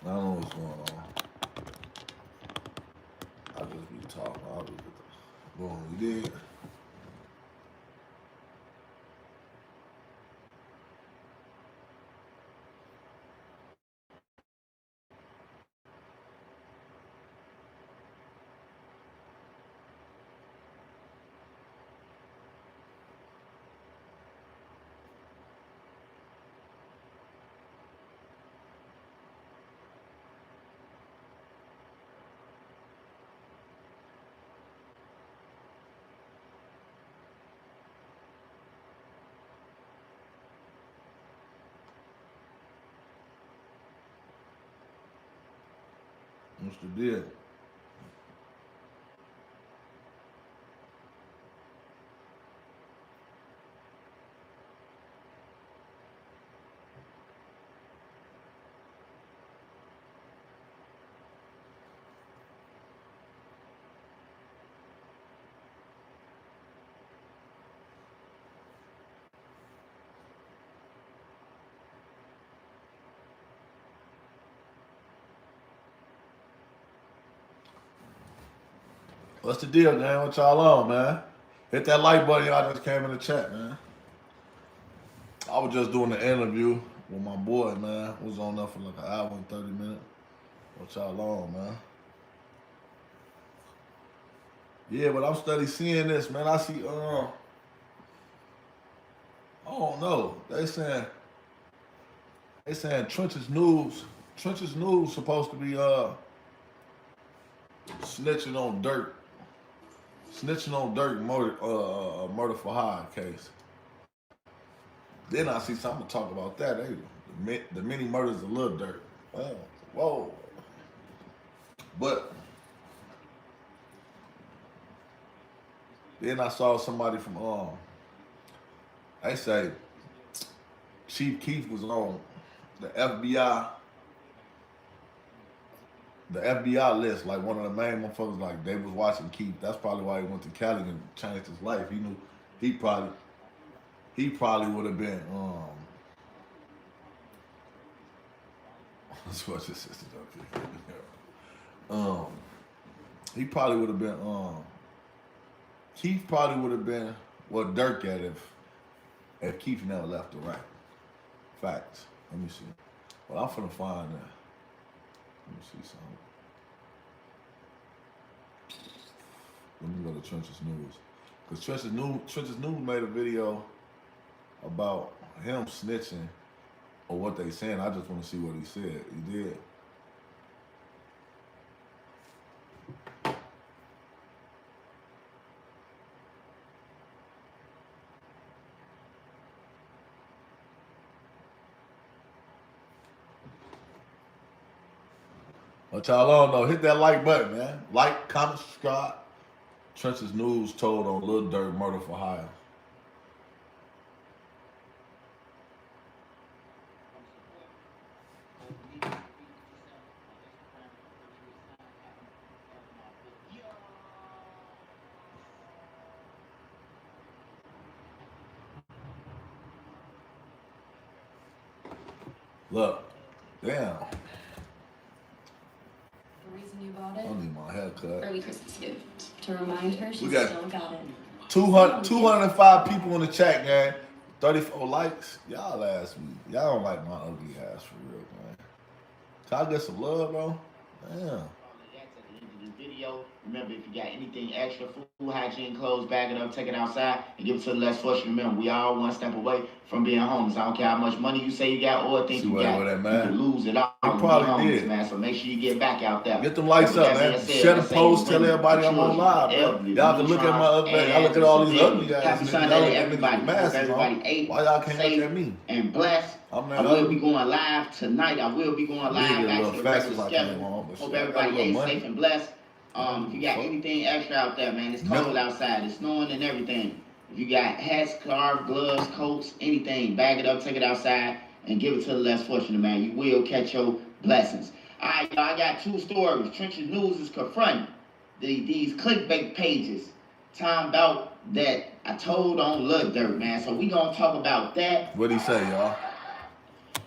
I don't know what's going on. I just be talking. I'll be boom. You did. What's the deal? What's the deal, man? What y'all on, man? Hit that like button. Y'all just came in the chat, man. I was just doing the interview with my boy, man. Was on there for like an hour and 30 minutes. What y'all on, man? Yeah, but I'm steady seeing this, man. I see, I don't know. They saying Trench's News. Trench's News supposed to be snitching on Durk. Snitching on Durk murder for hire case. Then I see something to talk about that. The many murders of Lil Durk. Wow. Whoa. But then I saw somebody from they say Chief Keef was on the FBI the FBI list, like one of the main motherfuckers, like they was watching Keith. That's probably why he went to Cali and changed his life. He knew he probably he probably would have been that's what your sister okay. um he probably would have been Keith probably would have been what Durk at if Keith never left the right. Facts. Let me see. Well, I'm finna find that. Let me see something. Let me go to Trench's News. Because Trench's News made a video about him snitching or what they saying. I just want to see what he said. He did. What y'all on though? Hit that like button, man. Like, comment, subscribe. Trench's News told on Lil Durk murder for hire. Look, damn. The reason you bought it? I need my haircut. Early Christmas gift. To remind her she got still got it. 205 people in the chat, gang. 34 likes. Y'all ask me. Y'all don't like my ugly ass for real, man. Can I get some love, bro? Damn. Video. Remember, if you got anything extra, food hygiene, clothes, bag it up, take it outside, and give it to the less fortunate. Remember, we all one step away from being homeless. I don't care how much money you say you got or think you got. You can lose it all. You probably homeless, did. Man. So make sure you get back out there. Get them likes up, man. Share the post, tell everybody I'm on live, bro. Y'all can look at my ugly. I look at all these ugly guys. Happy Sunday to everybody. Everybody ate, why y'all can't safe, look at me? And blessed. I will be going live tonight. I will be going live back to the regular schedule. Hope everybody ate safe and blessed. If you got anything extra out there, man, it's cold outside. It's snowing and everything. If you got hats, scarves, gloves, coats, anything, bag it up, take it outside, and give it to the less fortunate, man. You will catch your blessings. All right, y'all, I got two stories. Trench's News is confronting these clickbait pages talking about that I told on Lil Durk, man. So we gonna talk about that. What'd he say, y'all?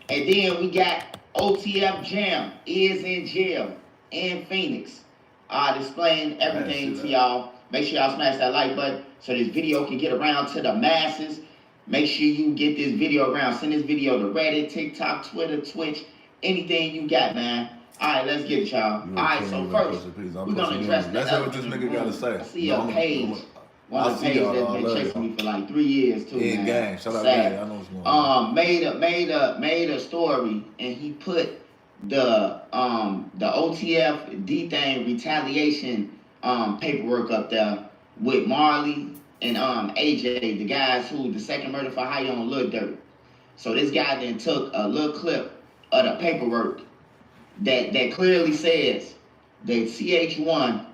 And then we got OTF Jam is in jail in Phoenix. Displaying everything to y'all. Make sure y'all smash that like button so this video can get around to the masses. Make sure you get this video around. Send this video to Reddit, TikTok, Twitter, Twitch, anything you got, man. All right, let's get it, y'all. All right, so first, we're going to address that. That's what this nigga got to say. I see a page. One of the pages that's been chasing me for like 3 years, too, man. Gang. Shout out gang. I know what's going on. Made a story, and he put the OTF D-Thing retaliation paperwork up there with Marley and AJ, the guys who the second murder for hire on Lil Durk. So this guy then took a little clip of the paperwork that clearly says that CH1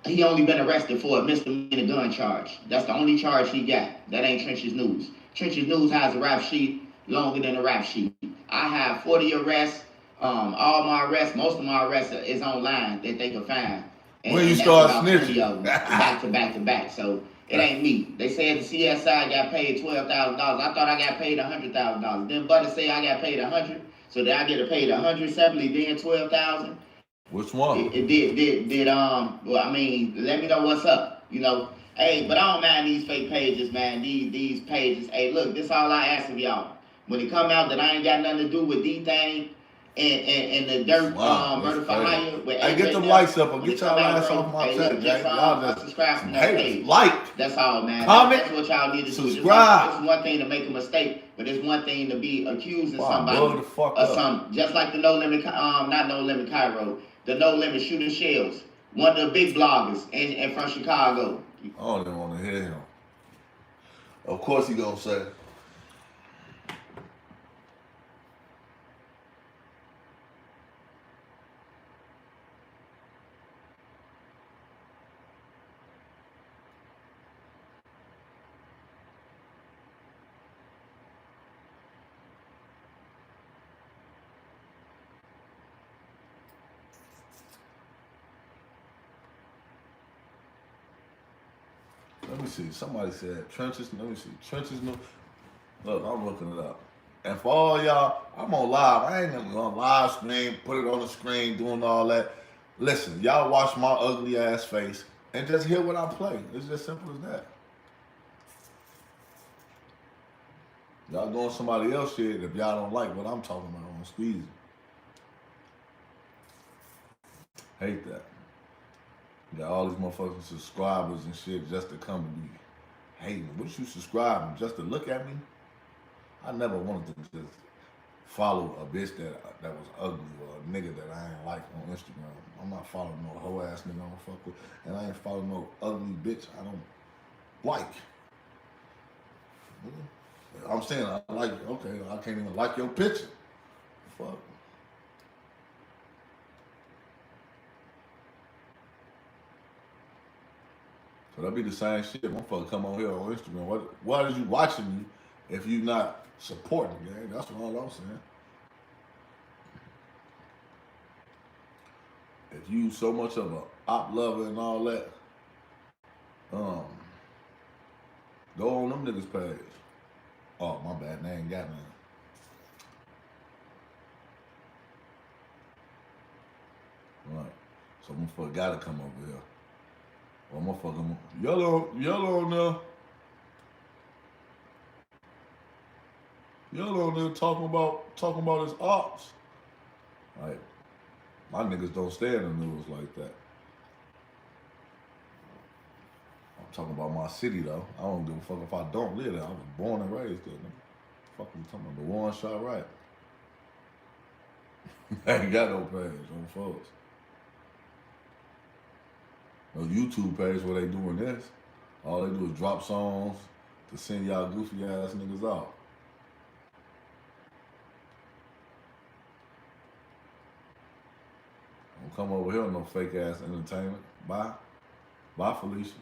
he only been arrested for a misdemeanor gun charge. That's the only charge he got. That ain't Trench's News. Trench's News has a rap sheet longer than a rap sheet. I have 40 arrests. All my arrests, most of my arrests is online that they can find. And when you start snitching, back to back to back. So it ain't me. They said the CSI got paid $12,000. I thought I got paid $100,000. Then Butter say I got paid $100. So did I get paid $100 separately, then $12,000? Which one? It did well, I mean, let me know what's up, you know. Hey, but I don't mind these fake pages, man. These pages. Hey, look, this all I ask of y'all. When it come out that I ain't got nothing to do with D-Thing and the Durk murder for hire. Hey, get them likes up and get y'all ass off my chat, man. Y'all just subscribe from that page. Like. That's all, man. Comment. That's what y'all need to do. Subscribe. It's one thing to make a mistake, but it's one thing to be accusing somebody blow the fuck of up. something. Just like the No Limit, not No Limit Cairo, the No Limit Shooting Shells. One of the big bloggers and from Chicago. I don't even want to hear him. Of course he gonna say. Let me see. Somebody said Trenches. Let me see. Trenches. Look, I'm looking it up. And for all y'all, I'm on live. I ain't never on live stream, put it on the screen, doing all that. Listen, y'all watch my ugly ass face and just hear what I play. It's just simple as that. Y'all doing somebody else shit if y'all don't like what I'm talking about on Squeezy. Hate that. Got all these motherfucking subscribers and shit just to come to me hating. What you subscribing? Just to look at me? I never wanted to just follow a bitch that was ugly or a nigga that I ain't like on Instagram. I'm not following no hoe ass nigga I don't fuck with. And I ain't following no ugly bitch I don't like. I'm saying I like it. Okay, I can't even like your picture. Fuck. So that be the same shit. Motherfucker come on here on Instagram. Why is you watching me if you not supporting me? That's all I'm saying. If you so much of a op lover and all that, go on them niggas page. Oh, my bad. They ain't got none. Right. So motherfucker gotta come over here. Well, motherfucker, yellow on there. Yellow on there talking about his ops. Like, my niggas don't stay in the news like that. I'm talking about my city though. I don't give a fuck if I don't live there. I was born and raised there. Fuck you talking about the one shot right. I ain't got no page on folks. No YouTube page where they doing this. All they do is drop songs to send y'all goofy ass niggas out. Don't come over here with no fake ass entertainment. Bye. Bye, Felicia.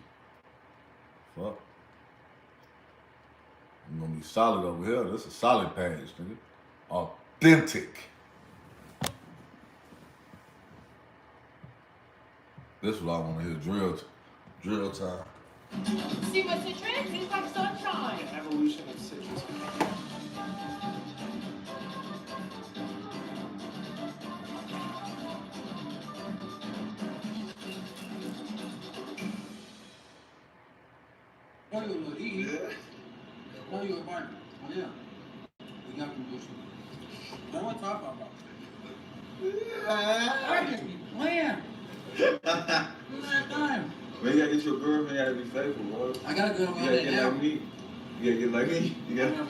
Fuck. I'm gonna be solid over here. This is a solid page, nigga. Authentic. This is what I want to hear. Drill time. See what's the trend? It's like sunshine. Evolution of citrus. Oh, you a eat. Oh, you a burn. Oh, yeah. We got them bullshit. That's what I'm talking about. I just be playing. Last time. Man, you gotta get your girlfriend, you gotta be faithful, bro. I gotta go You gotta get like me. You gotta get like me. You gotta. I'm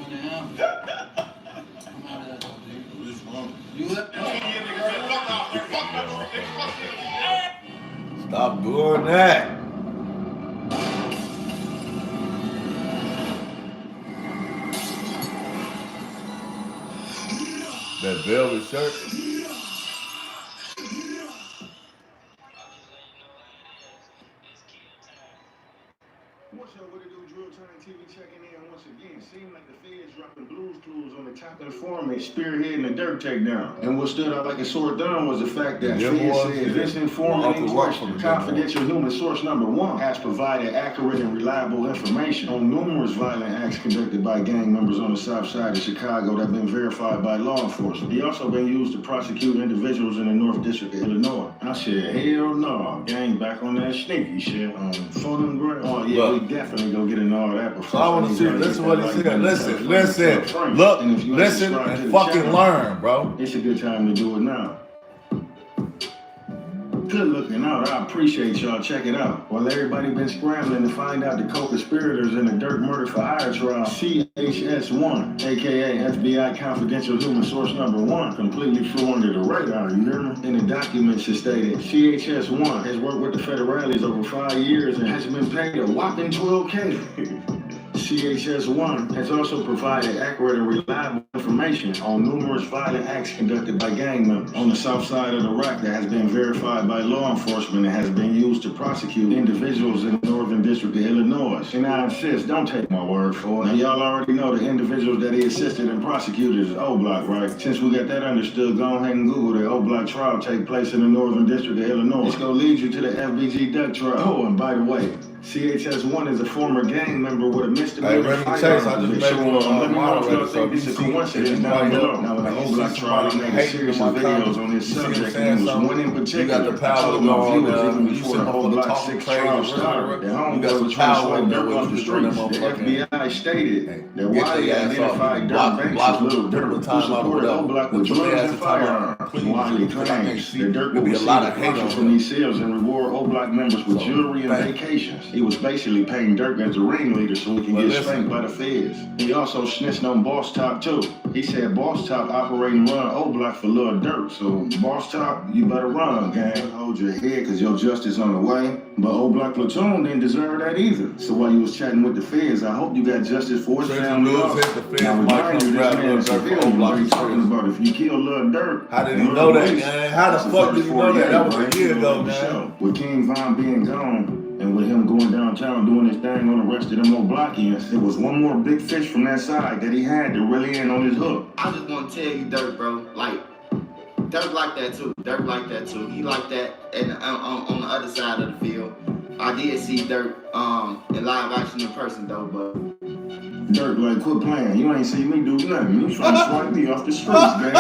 out of that stuff, dude. What's wrong? You let Stop doing that. That velvet shirt. What's up, what it do, Drill Time TV checking in once again. Seemed like the feds dropping blues clues on the top informant spearheading the Durk takedown. And what stood out like a sore thumb was the fact that feds said this informant in question, confidential human source number 1, has provided accurate and reliable information on numerous violent acts conducted by gang members on the south side of Chicago that have been verified by law enforcement. He also been used to prosecute individuals in the North District of Illinois. I said, hell no, gang back on that sneaky shit. Phone great. Oh yeah, we definitely go get into all that before. So I want to see, listen what he said. Listen, look, listen and fucking learn, bro. It's a good time to do it now. Good looking out. I appreciate y'all. Check it out. While everybody been scrambling to find out the co-conspirators in the Durk murder for hire trial, CHS1, aka FBI confidential human source number 1, completely flew under the radar, you hear me? In the documents it stated, CHS1 has worked with the federales over 5 years and has been paid a whopping $12K. CHS1 has also provided accurate and reliable information on numerous violent acts conducted by gang members on the south side of the rock that has been verified by law enforcement and has been used to prosecute individuals in the Northern District of Illinois. And I insist, don't take my word for it. Now, y'all already know the individuals that he assisted and prosecuted is O-Block, right? Since we got that understood, go ahead and Google the O-Block trial take place in the Northern District of Illinois. It's gonna lead you to the FBG Duck trial. Oh, and by the way, CHS1 is a former gang member with a misdemeanor firearm conviction. Let me know if y'all think this is a coincidence down below. Now, in the O-Block trial, I made a series of videos on this subject, and there was one in particular I told my viewers even before the O-Block 6 trial started. The homeboy was trying to swipe Durk off the streets. The FBI stated that Wiley identified Durk Banks as Little Durk, who supported O-Block with drugs and firearms. Wiley claims that Durk will receive a portion from these sales and reward O-Block members with jewelry and vacations. He was basically paying Durk as a ringleader so he can get spanked by the feds. He also snitched on Boss Top too. He said Boss Top operate and run O-Block for Lil Durk. So Boss Top, you better run, gang. Hold your head because your justice on the way. But O-Block Platoon didn't deserve that either. So while you was chatting with the feds, I hope you got justice for his family. Now remind you, this man is civilian. What he's talking about, if you kill Lil Durk, how did he know that, man? How the fuck did he know that? That was a year ago, man. With King Von being gone, and with him going downtown doing his thing on the rest of them O-Blockians, there was one more big fish from that side that he had to reel in on his hook. I just want to tell you, Durk, bro, like, Durk like that too. Durk like that too. He like that and on the other side of the field. I did see Durk in live action in person though, but Durk like, quit playing. You ain't see me do nothing. You trying to swipe me off the streets, man.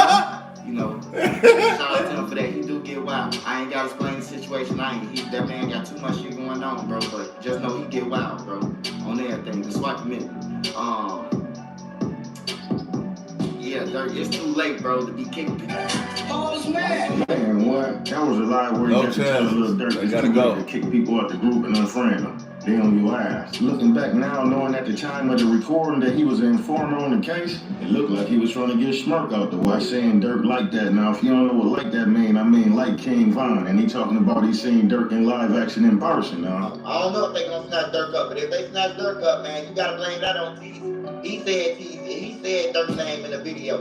You know, shout out to him for that. He do get wild. I ain't gotta explain the situation. That man got too much shit going on, bro. But just know he get wild, bro. On everything. Just swipe him in. Yeah, Durk, it's too late, bro, to be kicking people. Oh, man. Man, what? That was a lie where he got to tell Lil Durk it's too late to kick people out the group and unfriend them. They on your ass. Looking back now, knowing at the time of the recording that he was an informer on the case, it looked like he was trying to get Smirk out the way. Saying Durk like that. Now, if you don't know what like that mean, I mean like King Von. And he talking about he seen Durk in live action in person now. I don't know if they gonna snatch Durk up, but if they snatch Durk up, man, you gotta blame that on Keef. He said Durk's name in the video.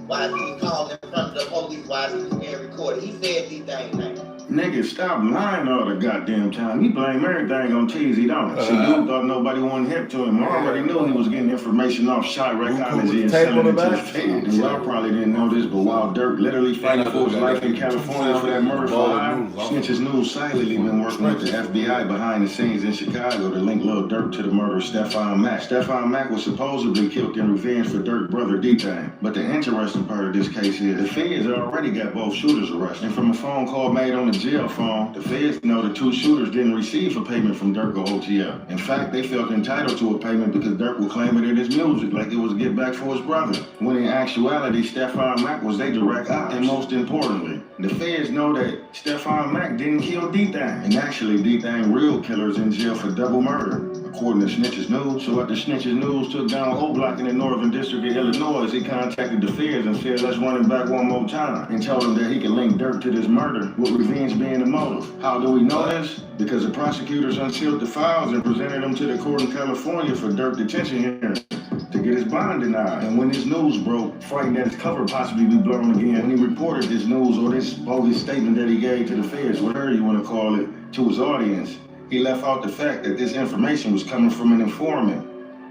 Why is he calling in front of the police? Why is he being recorded? He said these things, man. Nigga, stop lying all the goddamn time. He blame everything on TZ, don't he? See, Duke thought nobody wanted hip to him. I already knew he was getting information off shot Recology and selling it to the feds. And y'all probably didn't know this, but while Durk literally fighting for his life in California for that murder file, Snitch's News silently been working with the FBI behind the scenes in Chicago to link Lil Durk to the murder of Stephon Mack. Stephon Mack was supposedly killed in revenge for Durk's brother D-Time. But the interesting part of this case is the feds already got both shooters arrested. And from a phone call made on the jail phone, the feds know the two shooters didn't receive a payment from Durk or OTF. In fact, they felt entitled to a payment because Durk would claim it in his music like it was a get back for his brother. When in actuality, Stephon Mack was their direct ops. And most importantly, the feds know that Stephon Mack didn't kill D-Thang. And actually, D-Thang real killer's in jail for double murder, according to Snitch's News. So after Snitch's News took down O-Block in the Northern District of Illinois, he contacted the feds and said, let's run him back one more time, and told him that he could link Durk to this murder, with revenge being the motive. How do we know this? Because the prosecutors unsealed the files and presented them to the court in California for Durk detention hearings to get his bond denied. And when this news broke, frightened that his cover possibly be blown again, when he reported this news or this bogus statement that he gave to the feds, whatever you want to call it, to his audience, he left out the fact that this information was coming from an informant,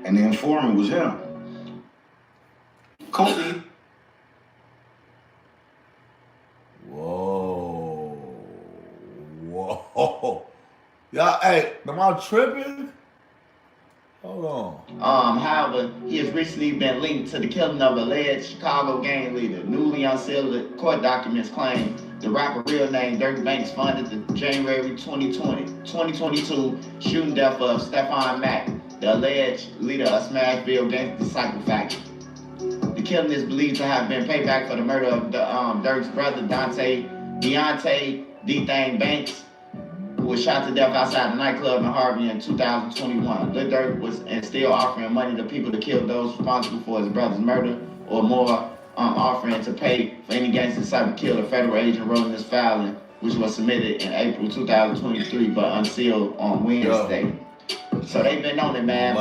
and the informant was him. Kofi. Whoa. Y'all, hey, am I tripping? Hold on. However, he has recently been linked to the killing of alleged Chicago gang leader. Newly unsealed court documents claim the rapper real name Durk Banks funded the January 2022 shooting death of Stephon Mack, the alleged leader of Smashville Gang Disciple faction. The killing is believed to have been payback for the murder of Durk's brother Deontay D-Thang Banks, who was shot to death outside a nightclub in Harvey in 2021. Lil Durk was still offering money to people to kill those responsible for his brother's murder, or more, offering to pay for any gangster disciple killed. A federal agent wrote in this filing, which was submitted in April 2023 but unsealed on Wednesday. So they've been on it, man.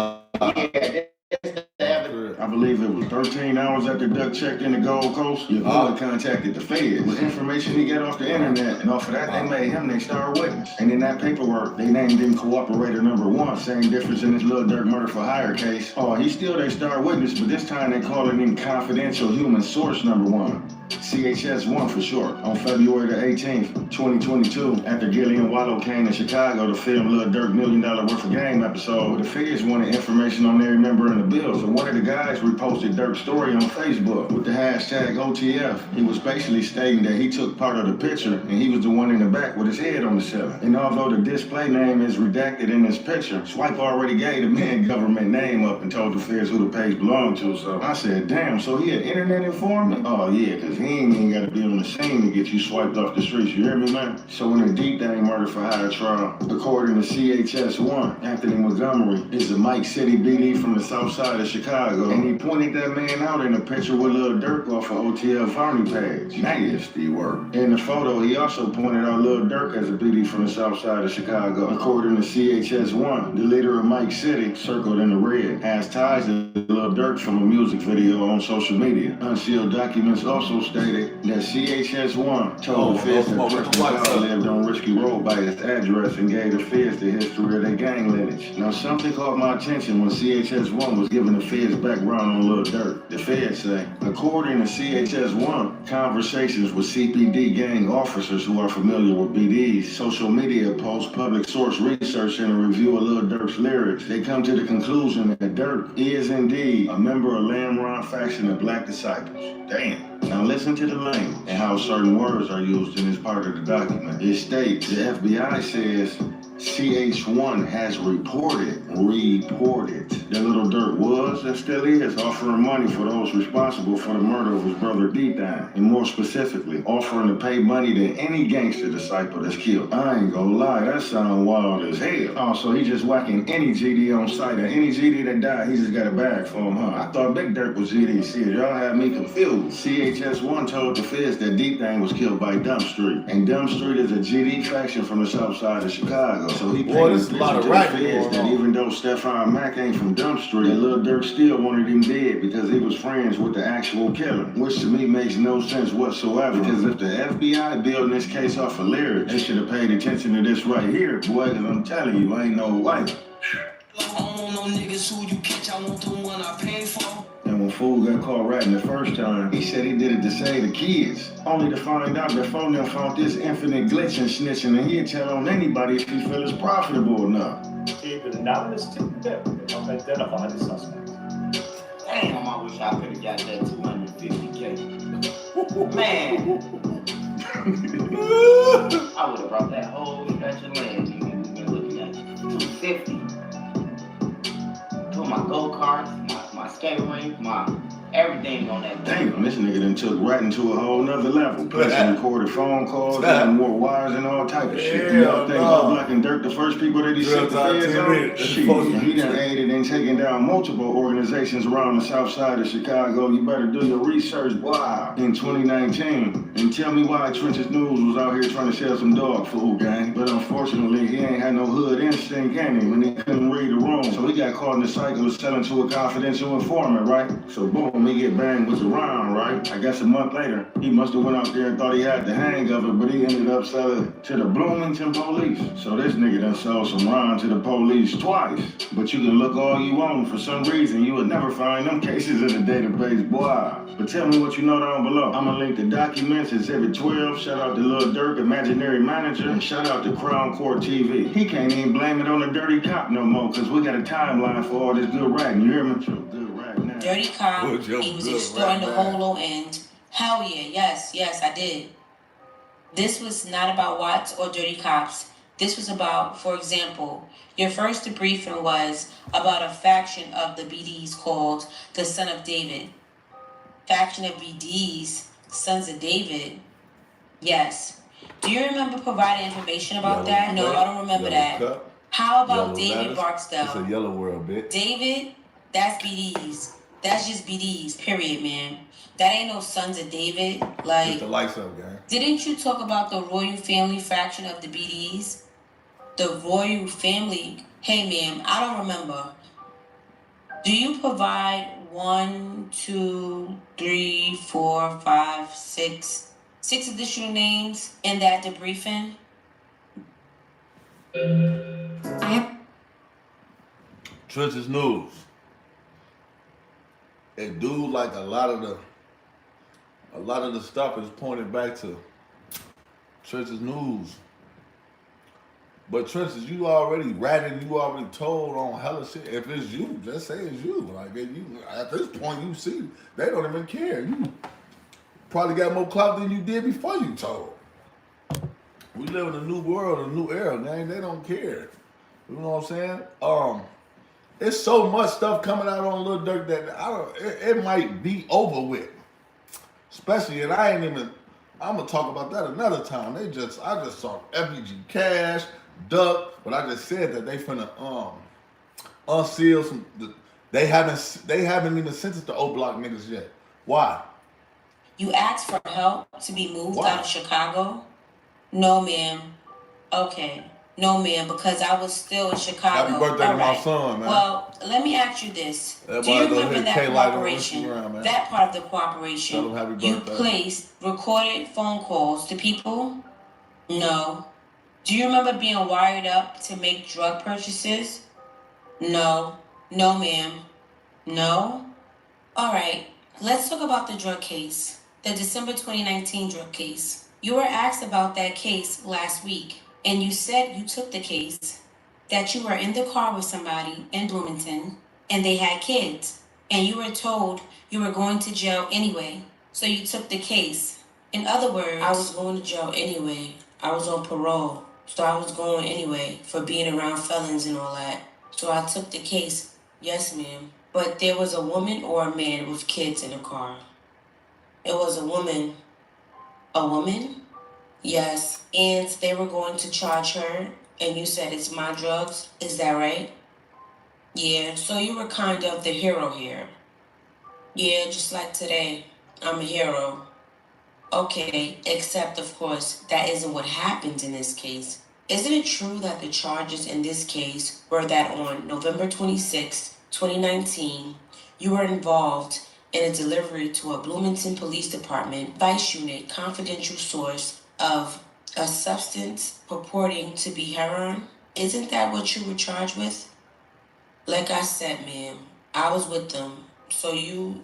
I believe it was 13 hours after Duck checked in the Gold Coast. Your boy contacted the feds with information he got off the internet, and off of that, they made him their star witness. And in that paperwork, they named him cooperator number 1. Same difference in this Lil Durk murder for hire case. Oh, he's still their star witness, but this time they calling him confidential human source number 1. CHS1 for short. On February the 18th, 2022, after Gillian Wallow came to Chicago to film Lil Durk $1 Million Worth of Game episode, the feds wanted information on every member in the bill. So one of the guys reposted Durk's story on Facebook with the hashtag OTF. He was basically stating that he took part of the picture and he was the one in the back with his head on the ceiling. And although the display name is redacted in this picture, Swipe already gave the man government name up and told the feds who the page belonged to. So I said, damn, so he an internet informant? Oh yeah, because he ain't even got to be on the scene to get you swiped off the streets, you hear me, man? So in a D-Thang murder for hire trial, according to CHS1, Anthony Montgomery is a Mike City BD from the south side of Chicago, and he pointed that man out in a picture with Lil Durk off of OTF Army page. Nasty work. In the photo, he also pointed out Lil Durk as a BD from the south side of Chicago. According to CHS1, the leader of Mike City, circled in the red, has ties to Lil Durk from a music video on social media. Unsealed documents also stated that CHS1 told the feds that Preston Powell lived on Risky Road by his address and gave the feds the history of their gang lineage. Now, something caught my attention when CHS1 was giving the feds background on Lil Durk. The feds say, according to CHS1, conversations with CPD gang officers who are familiar with BD's social media posts, public source research, and a review of Lil Durk's lyrics, they come to the conclusion that Durk is indeed a member of Lamron faction of Black Disciples. Damn. Now listen to the language and how certain words are used in this part of the document. It states, the FBI says, CH1 has reported that Lil Durk was and still is offering money for those responsible for the murder of his brother D-Thang, and more specifically, offering to pay money to any gangster disciple that's killed. I ain't gonna lie, that sounds wild as hell. Oh, so he just whacking any GD on sight, or any GD that died, he just got a bag for him, huh? I thought Big Durk was GD. See, y'all had me confused. CHS1 told the feds that D-Thang was killed by Dump Street, and Dump Street is a GD faction from the south side of Chicago. So he paid this a lot of feds that even though Stephon Mack ain't from Dump Street, that Lil Durk still wanted him dead because he was friends with the actual killer, which to me makes no sense whatsoever. Because if the FBI building this case off of lyrics, they should have paid attention to this right here, boy, because I'm telling you, I ain't no white. I don't want no niggas who you catch, I want the one I pay for. And when Fool got caught ratting the first time, he said he did it to save the kids, only to find out that phone them found this infinite glitch and snitching, and he'd tell on anybody if he feel it's profitable enough. Keep an anonymous tip to help identify the suspect. Damn, I wish I could have got that 250K. Man. I would have brought that whole stretch of land, nigga. We've been looking at 250. Put my go-karts, my skate rink, my everything on that. Damn, this nigga done took right into a whole nother level. Plus he recorded phone calls and more wires and all type of shit. You know, think O-Block and Durk the first people that he set the feds on? Shit, he done aided in taking down multiple organizations around the south side of Chicago. You better do your research, boy, in 2019. And tell me why Trenches News was out here trying to sell some dog food, gang. But unfortunately, he ain't had no hood instinct, can he, when he couldn't read the room. So he got caught in the cycle of selling to a confidential informant, right? So boom, he get banged with the round, right? I guess a month later, he must have went out there and thought he had the hang of it, but he ended up selling to the Bloomington police. So this nigga done sold some round to the police twice. But you can look all you want, for some reason, you would never find them cases in the database, boy. But tell me what you know down below. I'ma link the documents, Exhibit 12, shout out to Lil Durk, Imaginary Manager, and shout out to Crown Court TV. He can't even blame it on the dirty cop no more, cause we got a timeline for all this good writing, you hear me? Good writing now. Dirty cop, he was extorting the whole low end. Hell yeah, yes, I did. This was not about Watts or dirty cops. This was about, for example, your first debriefing was about a faction of the BDs called the Son of David. Faction of BDs, Sons of David. Yes. Do you remember providing information about that? No, I don't remember that. Cup, how about David Barksdale? It's a yellow world, bitch. David, that's BDs. That's just BDs, period, man. That ain't no Sons of David. Like, get the lights up, gang. Didn't you talk about the Royal Family faction of the BDs? The Royal Family. Hey, ma'am, I don't remember. Do you provide 1, 2, 3, 4, 5, 6 additional names in that debriefing? Trenches News. And dude, like a lot of the stuff is pointed back to Trenches News. But Trenches, you already ratted, you already told on hella shit. If it's you, just say it's you. Like at this point, you see, they don't even care. You probably got more clout than you did before you told. We live in a new world, a new era, man. They don't care. You know what I'm saying? It's so much stuff coming out on Lil Durk that it might be over with. Especially, and I'm gonna talk about that another time. I just saw FBG Cash, Duck, but I just said that they finna unseal some. They haven't even sentenced the O-Block niggas yet. Why? You asked for help to be moved out of Chicago? No, ma'am. Okay. No, ma'am, because I was still in Chicago. Happy birthday to my son, man. Well, let me ask you this. Do you remember that cooperation? That part of the cooperation, you placed recorded phone calls to people? No. Do you remember being wired up to make drug purchases? No. No, ma'am. No? All right. Let's talk about the drug case. The December 2019 drug case. You were asked about that case last week. And you said you took the case, that you were in the car with somebody in Bloomington, and they had kids, and you were told you were going to jail anyway, so you took the case. In other words, I was going to jail anyway. I was on parole, so I was going anyway for being around felons and all that. So I took the case. Yes, ma'am. But there was a woman or a man with kids in the car. It was a woman. A woman? Yes, and they were going to charge her, and you said it's my drugs. Is that right? Yeah, so you were kind of the hero here. Yeah, just like today, I'm a hero. Okay, except of course, that isn't what happened in this case. Isn't it true that the charges in this case were that on November 26, 2019, you were involved in a delivery to a Bloomington Police Department Vice Unit confidential source of a substance purporting to be heroin? Isn't that what you were charged with? Like I said, ma'am, I was with them. So you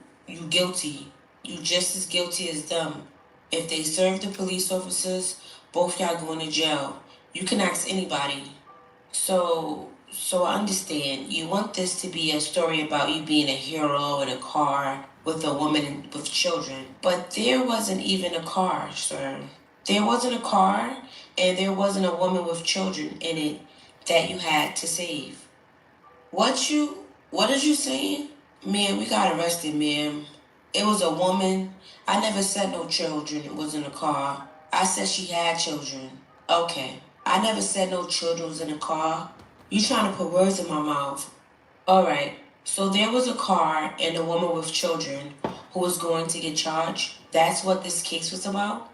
guilty. You just as guilty as them. If they serve the police officers, both y'all going to jail. You can ask anybody. So I understand. You want this to be a story about you being a hero in a car with a woman with children. But there wasn't even a car, sir. There wasn't a car, and there wasn't a woman with children in it that you had to save. What did you say? Ma'am, we got arrested, ma'am. It was a woman. I never said no children was in the car. I said she had children. Okay. I never said no children was in the car. You trying to put words in my mouth. Alright. So there was a car and a woman with children who was going to get charged. That's what this case was about?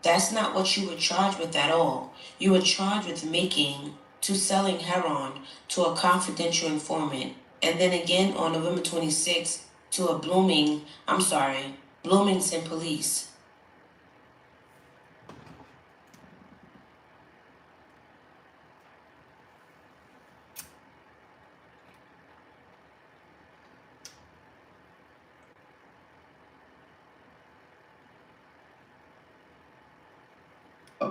That's not what you were charged with at all. You were charged with selling heroin to a confidential informant, and then again on November 26th to a Bloomington police.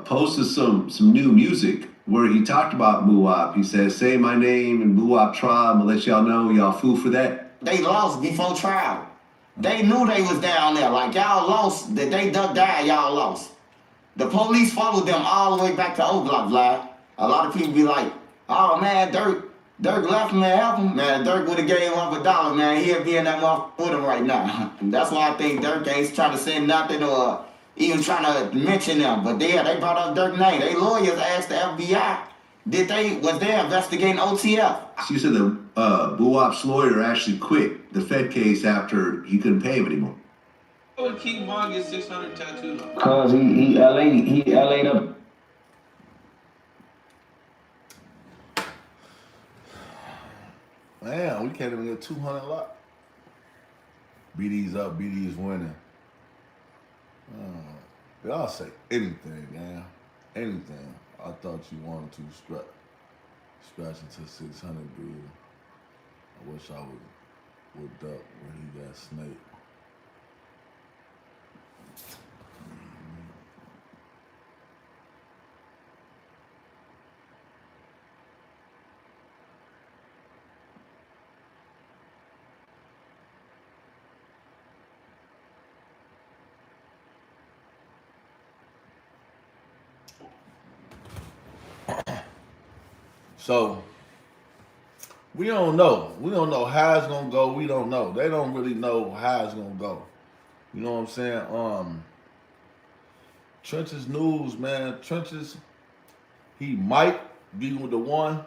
Posted some new music where he talked about Muwap. He says, "Say my name and Muwap tribe. I'll let y'all know. Y'all fool for that." They lost before trial. They knew they was down there. Like, y'all lost. The day Duck died, y'all lost. The police followed them all the way back to O-Block, Vlad. A lot of people be like, oh, man, Durk left, man, help him. Man, Durk would have gave him up $1, man. He'll be in that motherfucker with him right now. And that's why I think Durk ain't trying to say nothing or even trying to mention them. But they brought up Durk's name. They lawyers asked the FBI, was they investigating OTF? So you said the Muwap's lawyer actually quit the Fed case after he couldn't pay him anymore. Why would Keef get 600 tattoos? Cause he LA'd up. Man, we can't even get 200 lot. BD's up, BD's winning. Y'all say anything, man. Anything. I thought you wanted to scratch into 600, dude. I wish I would duck when he got snaked. So we don't know. We don't know how it's gonna go. We don't know. They don't really know how it's gonna go. You know what I'm saying? Trench's news, man. Trench's, he might be with the one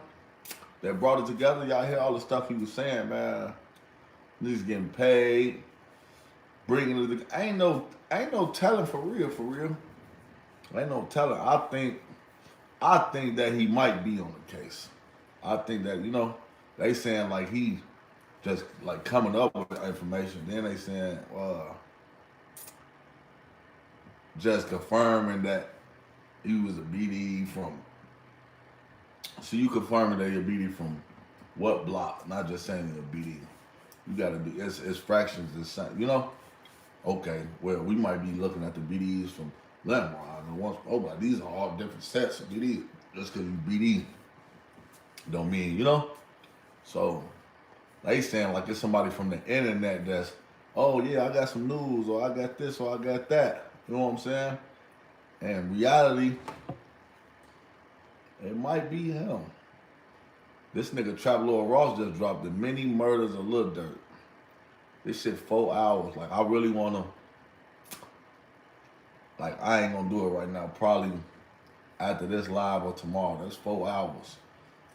that brought it together. Y'all hear all the stuff he was saying, man. Niggas getting paid, bringing it. Ain't no telling for real. Ain't no telling. I think that he might be on the case. I think that, they saying like he just like coming up with information. Then they saying, just confirming that he was a BD from. So you confirming that you're a BD from what block? Not just saying you're a BD. You gotta be, it's fractions, it's, okay, well, we might be looking at the BDs from Lemon. But these are all different sets of BDs. Just because you BD don't mean, So they saying like it's somebody from the internet that's, oh yeah, I got some news, or I got this, or I got that. You know what I'm saying? And reality, it might be him. This nigga Trap Lord Ross just dropped the many murders of Lil Durk. This shit 4 hours. Like, I really wanna, like, I ain't gonna do it right now. Probably after this live or tomorrow. That's 4 hours.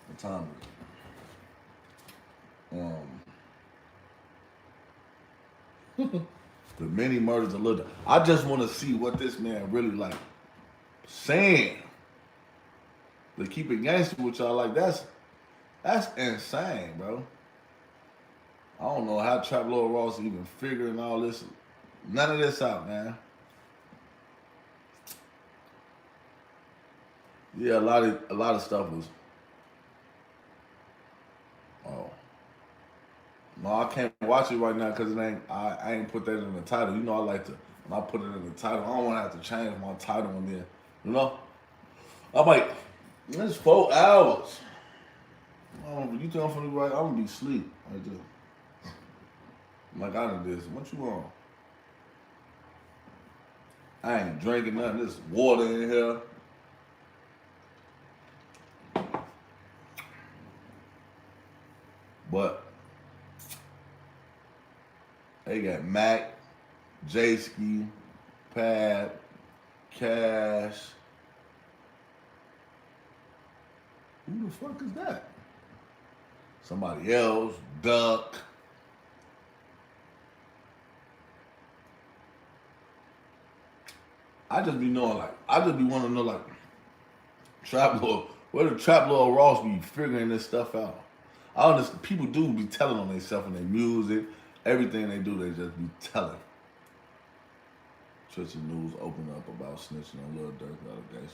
What time is it? The many murders of Lil Durk. I just wanna see what this man really like saying. To keep it gangster with y'all, like, that's insane, bro. I don't know how Trap Lord Ross even figuring all this, none of this out, man. Yeah, a lot of stuff was. Oh. No, I can't watch it right now because I ain't put that in the title. I like to, when I put it in the title, I don't want to have to change my title in there. I'm like, it's 4 hours. You think I'm finna right? I'm gonna be asleep. Like I done this. What you on? I ain't drinking nothing. There's water in here. But they got Mac, J-Ski, Pad, Cash. Who the fuck is that? Somebody else, Durk. I just be knowing, like, I just be wanting to know, like, Trap Lord, where the Trap Lord Ross be figuring this stuff out? I understand, people do be telling on themselves and their music, everything they do, they just be telling. Twitch News opened up about snitching on Lil Durk allegations.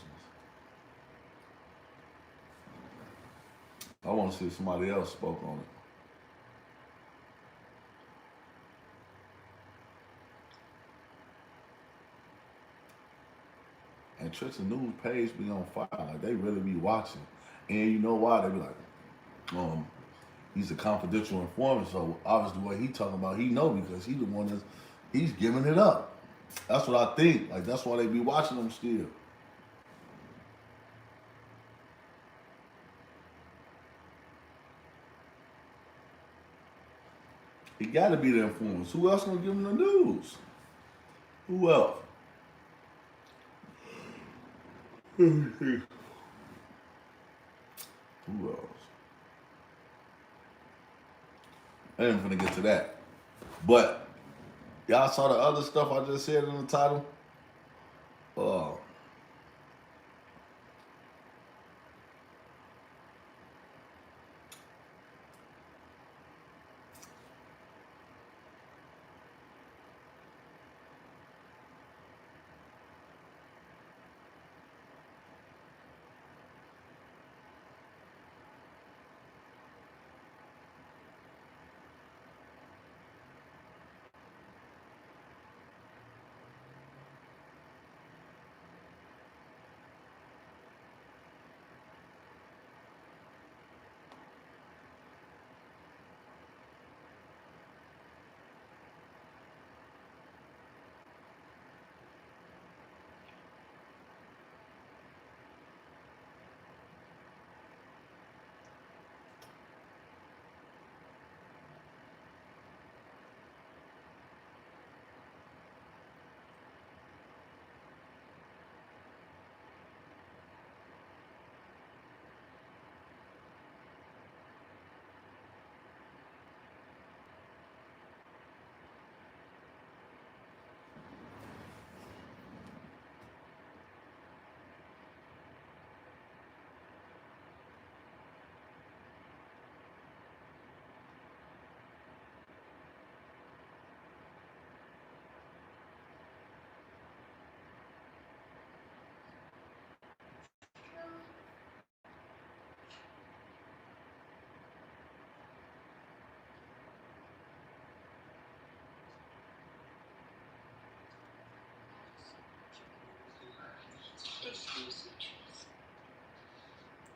I want to see if somebody else spoke on it. And Twitch News page be on fire. Like, they really be watching. And you know why? They be like, he's a confidential informant, so obviously what he talking about, he know because he the one that's, he's giving it up. That's what I think. Like, that's why they be watching him still. He got to be the influence. Who else gonna give him the news? Who else? Who else? I ain't finna get to that. But y'all saw the other stuff I just said in the title?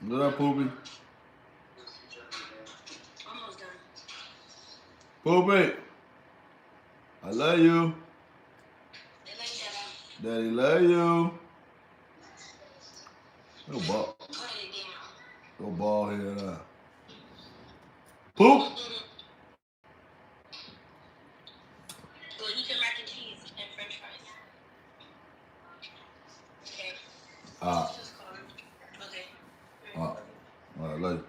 What up, Poopy? Almost done. Poopy, I love you. They like that. Daddy love you. Go ball. Go ball here. Poop. Well, eat your mac and cheese and french fries. Okay. Okay. All right, love you.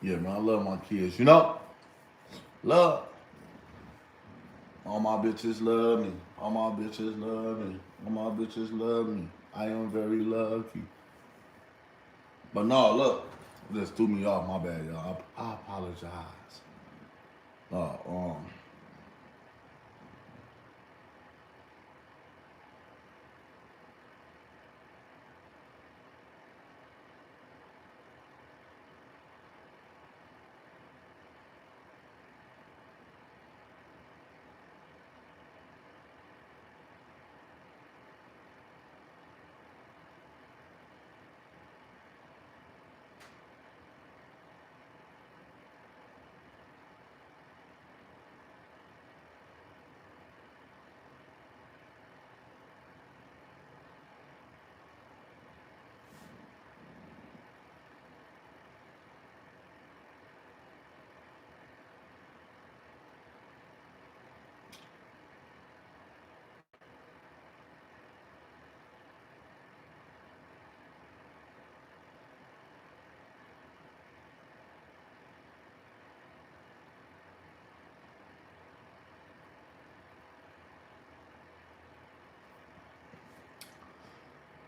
Yeah, man, I love my kids. You know, love. All my bitches love me. All my bitches love me. All my bitches love me. I am very lucky. But no, look, just threw me off. My bad, y'all. I apologize.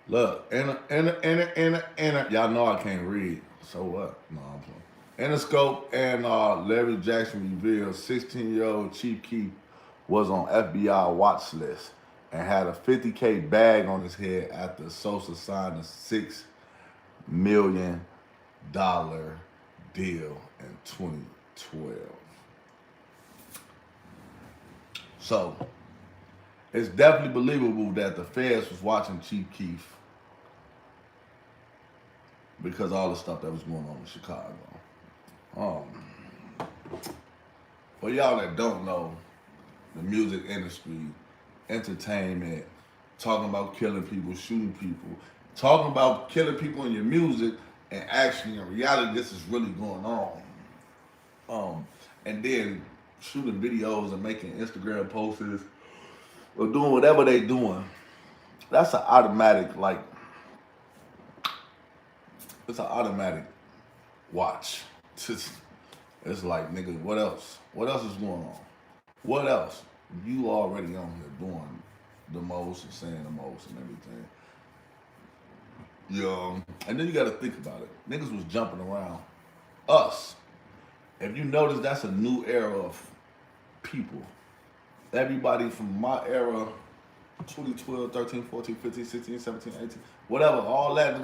Look, y'all know I can't read. So what? No, I'm playing. Interscope and Larry Jackson revealed 16-year-old Chief Keef was on FBI watch list and had a $50K bag on his head after Sosa signed a $6 million deal in 2012. So it's definitely believable that the feds was watching Chief Keef because all the stuff that was going on in Chicago. For y'all that don't know, the music industry, entertainment, talking about killing people, shooting people, talking about killing people in your music, and actually in reality this is really going on. And then shooting videos and making Instagram posts or doing whatever they doing. That's an automatic, like, it's an automatic watch. It's like, nigga, what else? What else is going on? What else? You already on here doing the most and saying the most and everything. And then you gotta think about it. Niggas was jumping around us. If you notice, that's a new era of people. Everybody from my era, 2012, 13, 14, 15, 16, 17, 18, whatever, all that,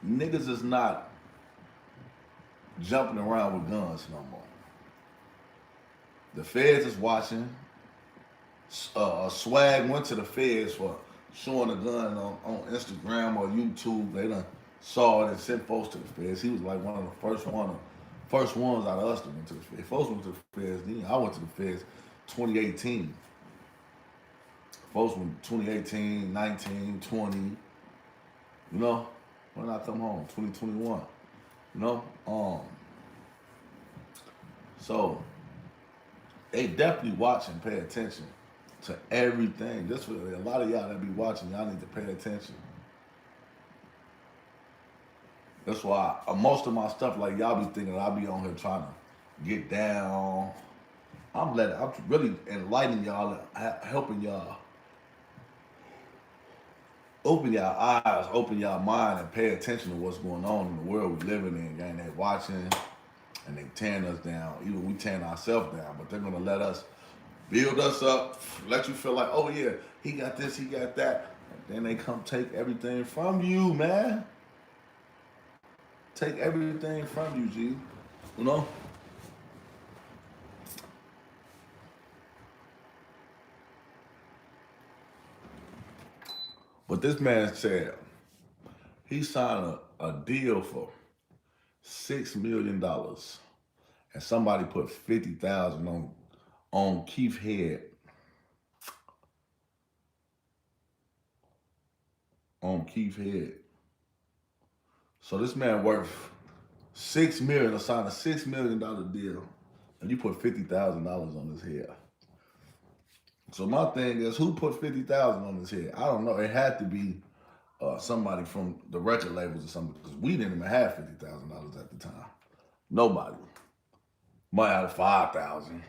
niggas is not jumping around with guns no more. The feds is watching. Swag went to the feds for showing a gun on Instagram or YouTube. They done saw it and sent folks to the feds. He was like one of the first ones out of us that went to the feds. Folks went to the feds. Then I went to the feds 2018. Folks went 2018, 19, 20. You know, when I come home, 2021. You know, so they definitely watch and pay attention to everything. Just for a lot of y'all that be watching, y'all need to pay attention. That's why most of my stuff, like y'all be thinking I'll be on here trying to get down. I'm really enlightening y'all, helping y'all, open y'all eyes, open y'all mind, and pay attention to what's going on in the world we living in. And they watching and they tearing us down. Even we tearing ourselves down, but they're gonna let us build us up, let you feel like, oh yeah, he got this, he got that. And then they come take everything from you, man. Take everything from you, G. You know? But this man said he signed a deal for $6 million, and somebody put $50,000 on Keef's head. On Keef's head. So this man worth $6 million, signed a $6 million deal, and you put $50,000 on his head. So my thing is, who put $50,000 on his head? I don't know. It had to be somebody from the record labels or something, because we didn't even have $50,000 at the time. Nobody. Might have 5,000.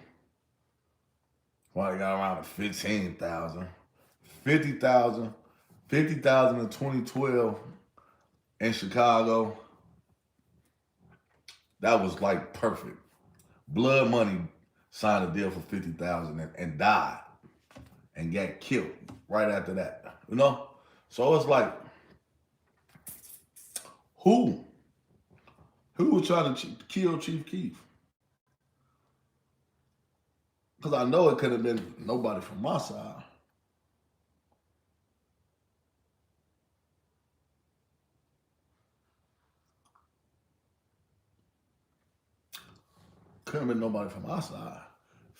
Might got around 15,000. 50,000 in 2012 in Chicago. That was like perfect. Blood Money signed a deal for 50,000 and died and got killed right after that. You know? So it's like, who was trying to kill Chief Keef? Because I know it could have been nobody from my side. Couldn't have been nobody from my side.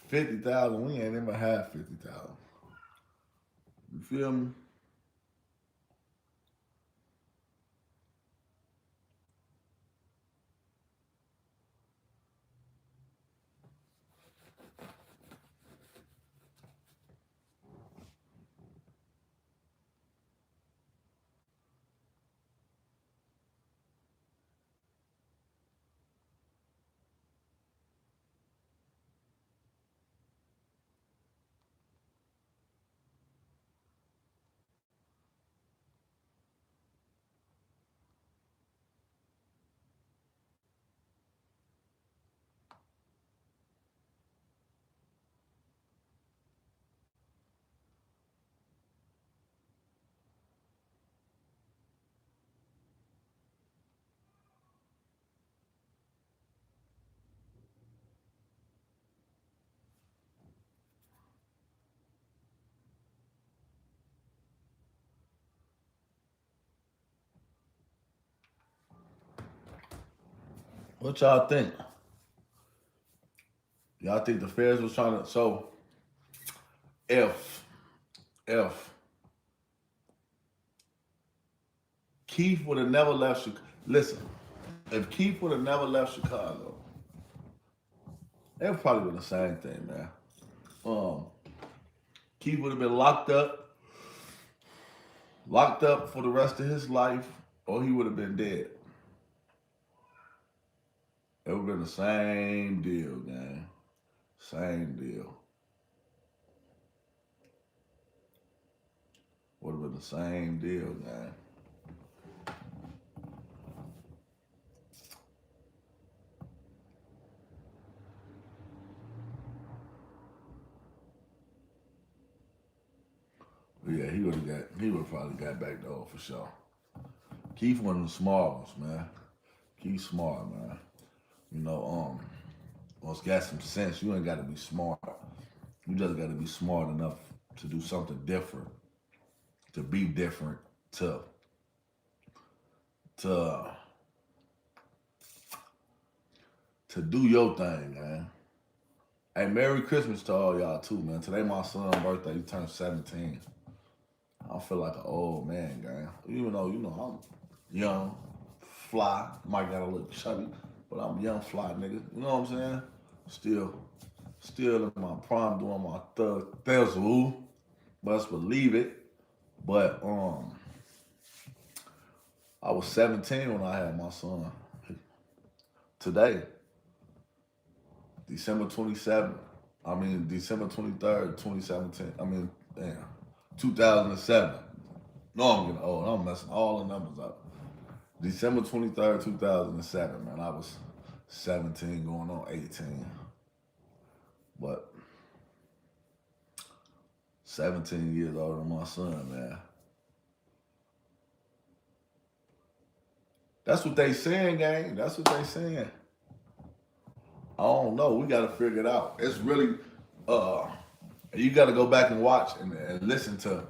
50,000, we ain't never had 50,000. You feel me? What y'all think? Y'all think the feds was trying to, so if Keef would have never left Chicago, listen, if Keef would have never left Chicago, it would probably been the same thing, man. Keef would have been locked up for the rest of his life, or he would have been dead. It would have been the same deal, man. Same deal. Would have been the same deal, man. Yeah, he would have probably got back though for sure. Keef one of the smart ones, man. Keef smart, man. You know, once got some sense, you ain't gotta be smart. You just gotta be smart enough to do something different, to be different, to do your thing, man. Hey, Merry Christmas to all y'all too, man. Today my son's birthday, he turned 17. I feel like an old man, gang. Even though, you know, I'm young, fly, might got a little chubby, but I'm young, fly nigga. You know what I'm saying? Still in my prime doing my thizzle. Best believe it. But I was 17 when I had my son. Today, December 23rd, 2017. 2007. No, I'm getting old. I'm messing all the numbers up. December 23rd, 2007, man. I was 17 going on 18. But 17 years older than my son, man. That's what they saying, gang. That's what they saying. I don't know. We got to figure it out. It's really, you got to go back and watch and listen to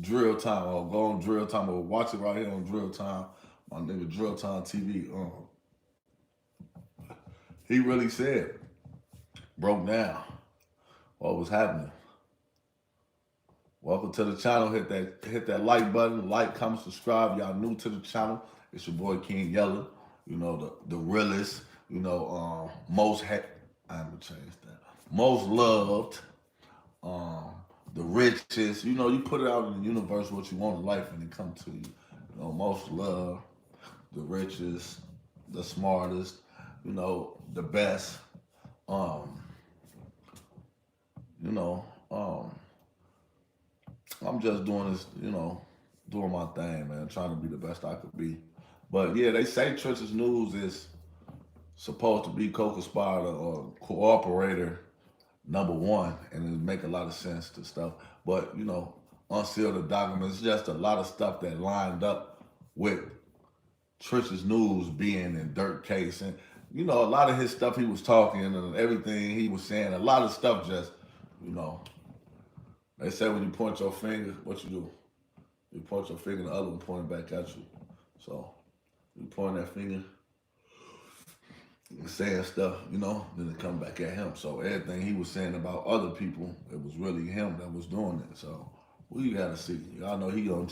Drill Time, or go on Drill Time, or watch it right here on Drill Time. My nigga Drill Time TV. He really said, broke down what was happening. Welcome to the channel. Hit that like button, like, comment, subscribe. Y'all new to the channel. It's your boy King Yella. You know, the realest. You know, most loved. the richest. You know, you put it out in the universe what you want in life, and it come to you. You know, most love, the richest, the smartest. You know, the best. You know, I'm just doing this. You know, doing my thing, man. Trying to be the best I could be. But yeah, they say Trench's News is supposed to be co-conspirator or cooperator #1, and it make a lot of sense to stuff. But you know, unseal the documents. It's just a lot of stuff that lined up with Trench's News being in Durk case, and you know, a lot of his stuff he was talking and everything he was saying. A lot of stuff just, you know, they say when you point your finger, what you do? You point your finger, the other one pointing back at you. So you point that finger, saying stuff, you know, then it come back at him. So everything he was saying about other people, it was really him that was doing it. So we gotta see. Y'all know he gonna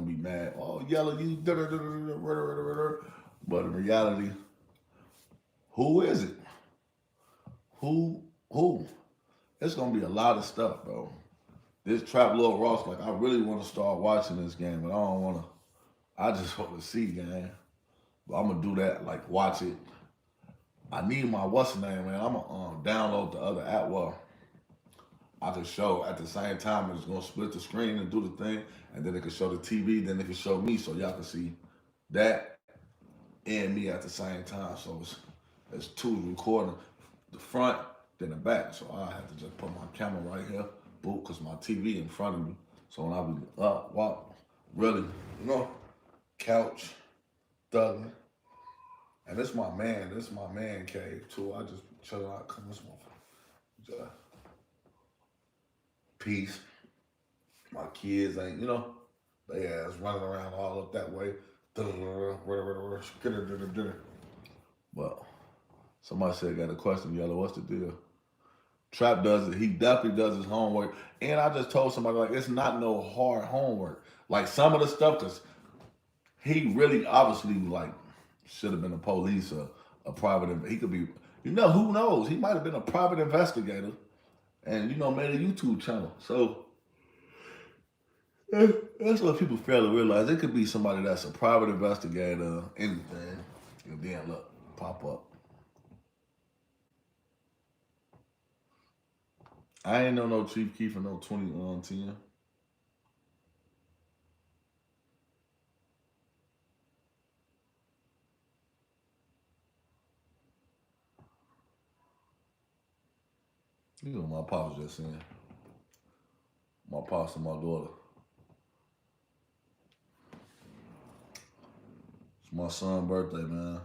be mad. Oh, yellow, you but in reality, who is it? Who? It's gonna be a lot of stuff, bro. This Trap Lil Ross, like I really want to start watching this game, but I don't wanna. I just want to see, gang. But I'm gonna do that, like watch it. I need my what's the name, man. I'm gonna download the other app. Well, I can show at the same time. It's gonna split the screen and do the thing, and then it can show the TV. Then it can show me, so y'all can see that and me at the same time. So it's two recording, the front, then the back. So I have to just put my camera right here, boot, cause my TV in front of me. So when I be up, walk, really, you know, couch, thugging. And this my man cave too. I just chill out, come this motherfucker. Peace. My kids ain't, you know, they ass running around all up that way. But somebody said, got a question, Yellow, what's the deal? Trap does it. He definitely does his homework. And I just told somebody, like, it's not no hard homework. Like some of the stuff, because he really obviously, like, should have been a police or a private. He could be, you know, who knows? He might have been a private investigator and, you know, made a YouTube channel. So that's what people fail to realize. It could be somebody that's a private investigator, anything, and then look, pop up. I ain't know no Chief Keef for no 2010. You know, my pops just saying. My pops and my daughter. It's my son's birthday, man.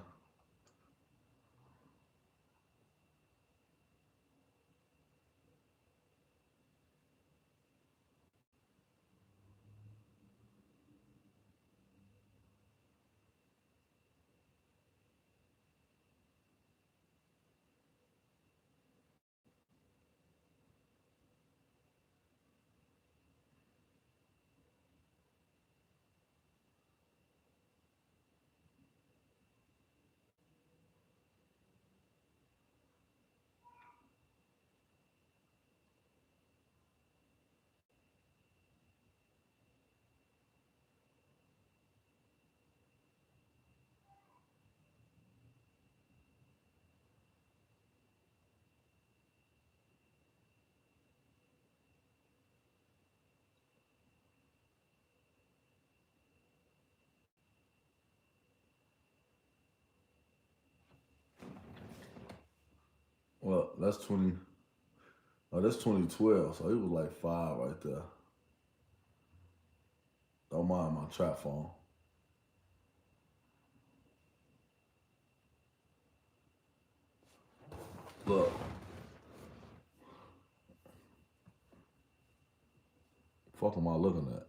Well, that's 2012, so he was like 5 right there. Don't mind my trap phone. Look. Fuck am I looking at?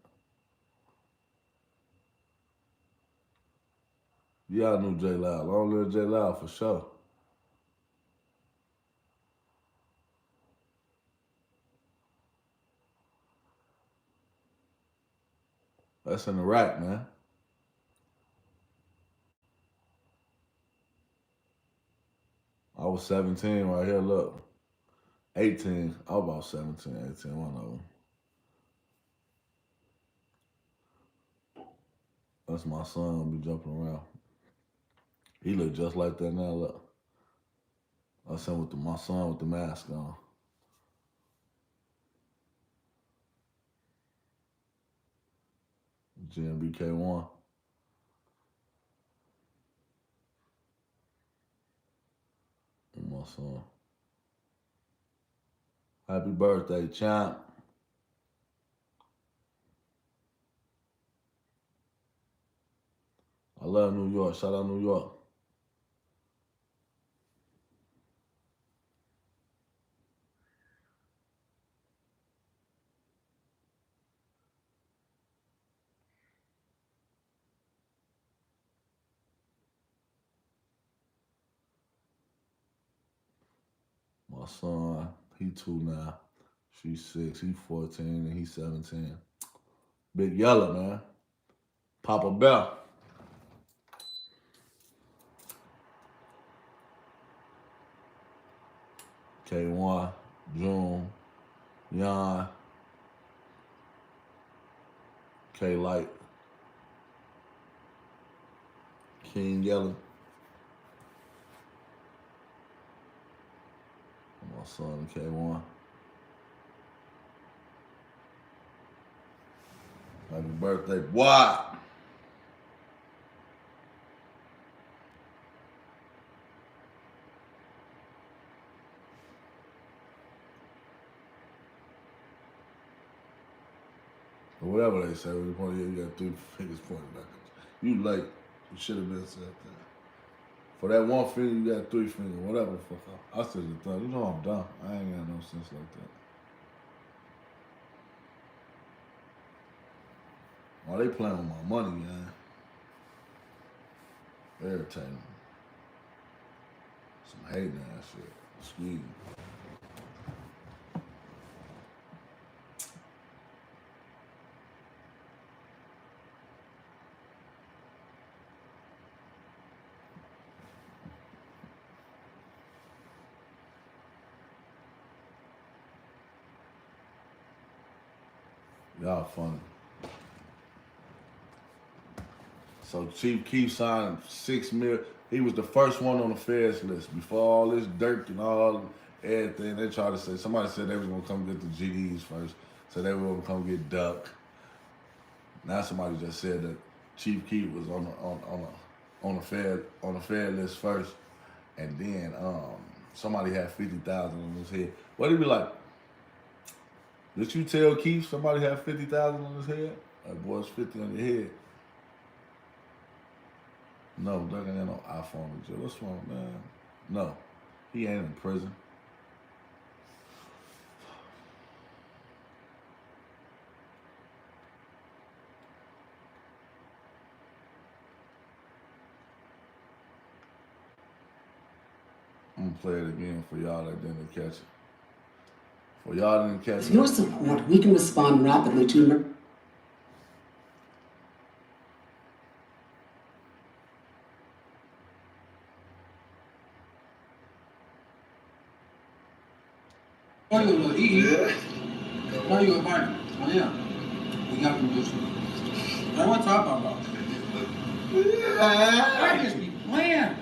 Yeah, I knew J Loud. Long live J Loud for sure. That's in the rack, man. I was 17 right here, look. 18. I was about 17, 18, one of them. That's my son be jumping around. He look just like that now, look. That's him with my son with the mask on. GMBK1. My son. Happy birthday, champ. I love New York. Shout out New York. My son, he 2 now. She's 6. He 14 and he's 17. Big Yellow, man. Papa Bell. K1, June, Yon, K-Light, King Yellow. My son, K1. Happy birthday, boy. Or whatever they say, when you point, you got 3 fingers pointed back at you. You late. You should have been said that. For that 1 finger, you got 3 fingers, whatever the fuck. I said the thing. You know I'm dumb. I ain't got no sense like that. Why they playing with my money, man? Irritating. Some hating ass shit. Excuse me. Y'all funny. So Chief Keef signed $6 million. He was the first one on the feds list before all this Durk and all everything. They tried to say, somebody said they was gonna come get the GDs first. So they were gonna come get Durk. Now somebody just said that Chief Keef was on the fed list first, and then somebody had 50,000 on his head. What did he be like? Did you tell Keef somebody had 50,000 on his head? That boy's 50 on your head. No, Durk ain't no iPhone in jail. What's wrong, man? No, he ain't in prison. I'm gonna play it again for y'all that didn't catch it. For y'all didn't catch it. With your support, we can respond rapidly to Oh, you a little easy. Why you a partner? Oh, yeah. We got to do something. Now, what talking about? I just be playing.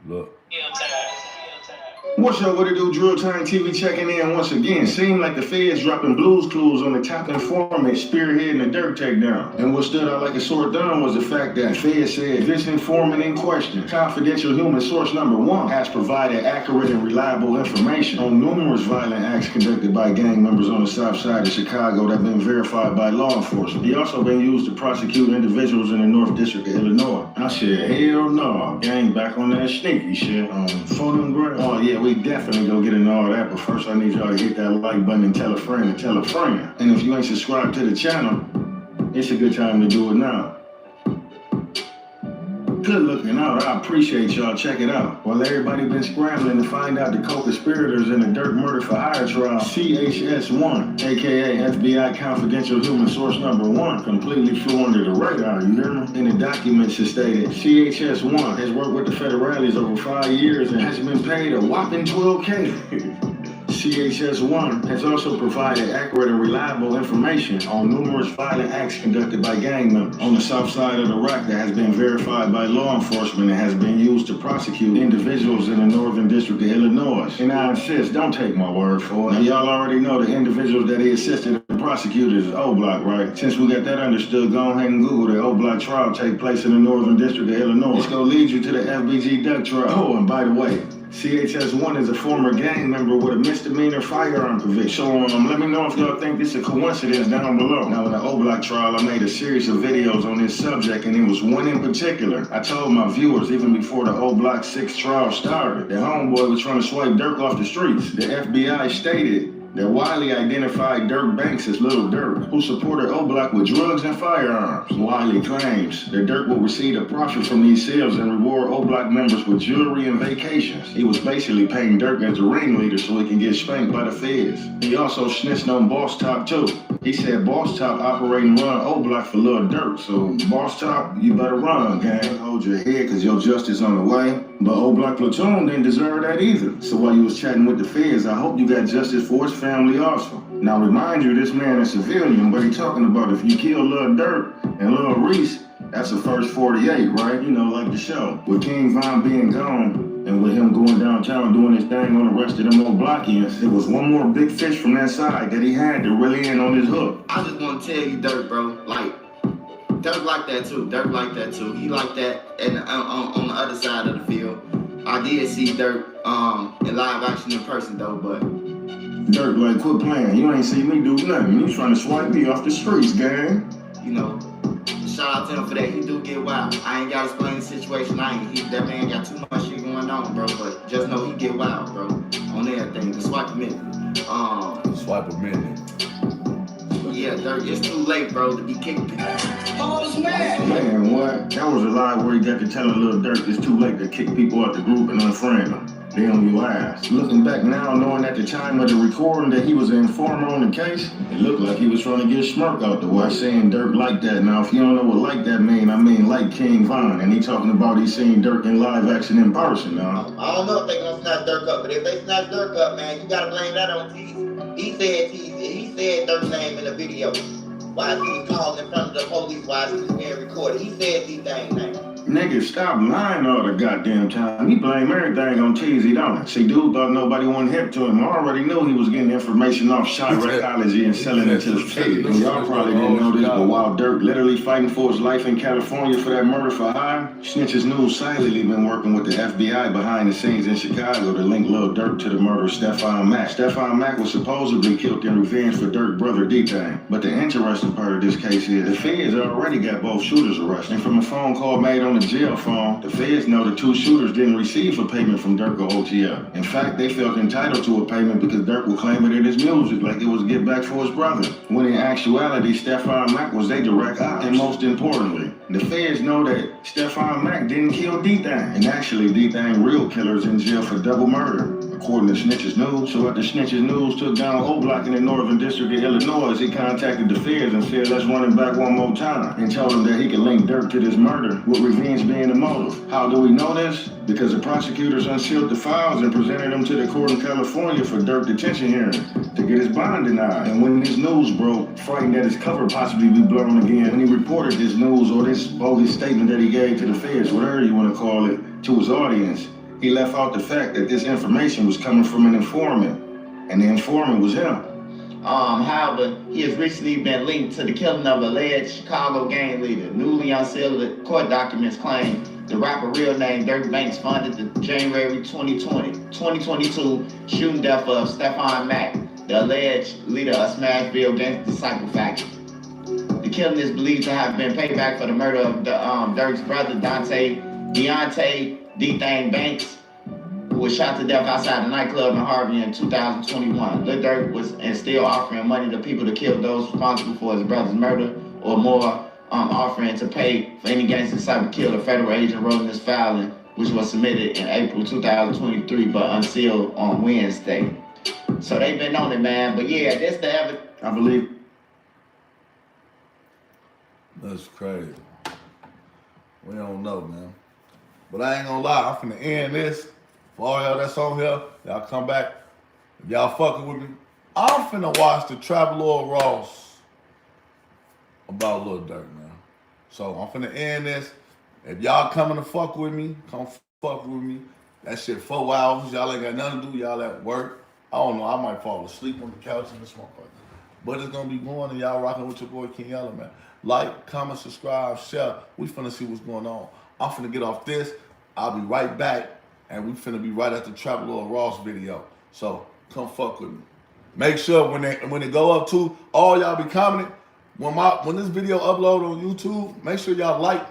Look. What's up, what it do? Drill Time TV checking in once again. Seemed like the feds dropping Blue's Clues on the top informant spearheading the Durk takedown. And what stood out like a sore thumb was the fact that feds said this informant in question, confidential human source number 1, has provided accurate and reliable information on numerous violent acts conducted by gang members on the south side of Chicago that have been verified by law enforcement. He also been used to prosecute individuals in the North District of Illinois. I said, hell no, gang back on that sneaky shit. Phone ground. Oh yeah, we definitely go get into all that, but first I need y'all to hit that like button and tell a friend and tell a friend. And if you ain't subscribed to the channel, it's a good time to do it now. Good looking out. I appreciate y'all. Check it out. While everybody been scrambling to find out the co-conspirators in the Durk murder for hire trial, CHS1, aka FBI confidential human source number 1, completely flew under the radar, you hear me? In the documents it stated, CHS1 has worked with the federales over 5 years and has been paid a whopping $12K. CHS-1 has also provided accurate and reliable information on numerous violent acts conducted by gang members on the south side of the rock that has been verified by law enforcement and has been used to prosecute individuals in the Northern District of Illinois. And I insist, don't take my word for it. Now, y'all already know the individuals that he assisted and prosecuted is O-Block, right? Since we got that understood, go ahead and Google the O-Block trial take place in the Northern District of Illinois. It's gonna lead you to the FBG Duck trial. Oh, and by the way, CHS-1 is a former gang member with a misdemeanor firearm conviction. So let me know if y'all think this is a coincidence down below. Now, in the O-Block trial, I made a series of videos on this subject, and it was one in particular. I told my viewers, even before the O-Block 6 trial started, that homeboy was trying to swipe Durk off the streets. The FBI stated that Wiley identified Durk Banks as Little Durk, who supported O-Block with drugs and firearms. Wiley claims that Durk will receive a profit from these sales and reward O-Block members with jewelry and vacations. He was basically paying Durk as a ringleader so he can get spanked by the feds. He also snitched on Boss Top too. He said Boss Top operate and run O-Block for Lil Durk, so Boss Top, you better run, gang. Hold your head, cause your justice on the way. But O-Block Platoon didn't deserve that either. So while you was chatting with the feds, I hope you got justice for his family also. Now remind you, this man is civilian, but he talking about if you kill Lil Durk and Lil Reese, that's the first 48, right? You know, like the show. With King Von being gone, and with him going downtown doing his thing on the rest of them old blockians, it was one more big fish from that side that he had to really in on his hook. I just want to tell you, Durk, bro, like, Durk like that too. Durk like that too. He like that and on the other side of the field. I did see Durk in live action in person though, but Durk like, quit playing. You ain't see me do nothing. You trying to swipe me off the streets, gang. You know, shout out to him for that. He do get wild. I ain't gotta explain the situation. That man got too much shit going on, bro. But just know he get wild, bro. On everything. The swipe a minute. Swipe a minute. Yeah, Durk, it's too late, bro, to be kicking people. Man, what? That was a lie where he got to telling Lil Durk it's too late to kick people out the group and unfriend them. They on your ass. Looking back now, knowing at the time of the recording that he was an informer on the case, it looked like he was trying to get Smirk out the way. Saying Durk like that. Now, if you don't know what like that mean, I mean like King Von. And he talking about he seen Durk in live action in person now. I don't know if they gonna snatch Durk up, but if they snatch Durk up, man, you gotta blame that on Teasy. He said Durk's name in the video. Why he was called in front of the police while he was being recorded. He said D-Thang name. Nigga, stop lying all the goddamn time. He blame everything on TZ, don't it? See, dude thought nobody wanted hip to him. I already knew he was getting information off Chiracology and selling it to the feds. And y'all probably didn't know this, but while Durk literally fighting for his life in California for that murder for hire, Snitch's News silently been working with the FBI behind the scenes in Chicago to link Lil Durk to the murder of Stephon Mack. Stephon Mack was supposedly killed in revenge for Durk's brother D-Thang. But the interesting part of this case is the feds already got both shooters arrested. And from a phone call made on the jail phone, the feds know the two shooters didn't receive a payment from Durk or OTL. In fact, they felt entitled to a payment because Durk would claim it in his music like it was a get back for his brother. When in actuality, Stephon Mack was their direct ops. And most importantly, the feds know that Stephon Mack didn't kill D-Thang. And actually, D-Thang real killer's in jail for double murder, according to Snitch's News. So after Snitch's News took down O-Block in the Northern District of Illinois, he contacted the feds and said, let's run him back one more time, and told him that he could link Durk to this murder, with revenge being the motive. How do we know this? Because the prosecutors unsealed the files and presented them to the court in California for Durk detention hearing to get his bond denied. And when this news broke, frightened that his cover possibly be blown again, when he reported this news or this bogus statement that he gave to the feds, whatever you want to call it, to his audience, he left out the fact that this information was coming from an informant, and the informant was him. However, he has recently been linked to the killing of alleged Chicago gang leader. Newly unsealed court documents claim the rapper real name Durk Banks funded the January 2022 shooting death of Stephon Mack, the alleged leader of Smashville Gangsta Disciple faction. The killing is believed to have been payback for the murder of Durk's brother Deontay D-Thang Banks, who was shot to death outside a nightclub in Harvey in 2021. Lil Durk was and still offering money to people to kill those responsible for his brother's murder, or more, offering to pay for any gangster disciple killed. A federal agent wrote in this filing, which was submitted in April 2023 but unsealed on Wednesday. So they've been on it, man. But yeah, this the evidence. I believe. That's crazy. We don't know, man. But I ain't gonna lie, I'm finna end this. For all y'all that's on here, y'all come back If y'all fucking with me, I'm finna watch the Traveler Ross about Lil Durk, man. So I'm finna end this. If y'all coming to fuck with me, come fuck with me. That shit 4 hours. Y'all ain't got nothing to do. Y'all at work. I don't know. I might fall asleep on the couch in this motherfucker. But it's gonna be going, and y'all rocking with your boy King Yella, man. Like, comment, subscribe, share. We finna see what's going on. I'm finna get off this. I'll be right back, and we finna be right at the Traveler Ross video. So come fuck with me. Make sure when they go up too, all y'all be commenting. When this video upload on YouTube, make sure y'all like,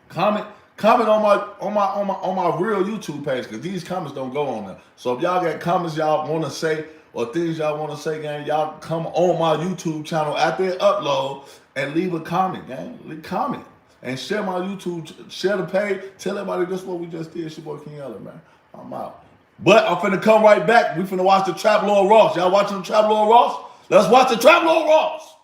comment on my real YouTube page, because these comments don't go on there. So if y'all got comments y'all want to say or things y'all want to say, gang, y'all come on my YouTube channel after it upload and leave a comment, gang. Leave a comment and share my YouTube, share the page. Tell everybody this is what we just did. It's your boy King Yella, man. I'm out. But I'm finna come right back. We finna watch the Traveler Ross. Y'all watching the Traveler Ross? Let's watch the Traveler Ross.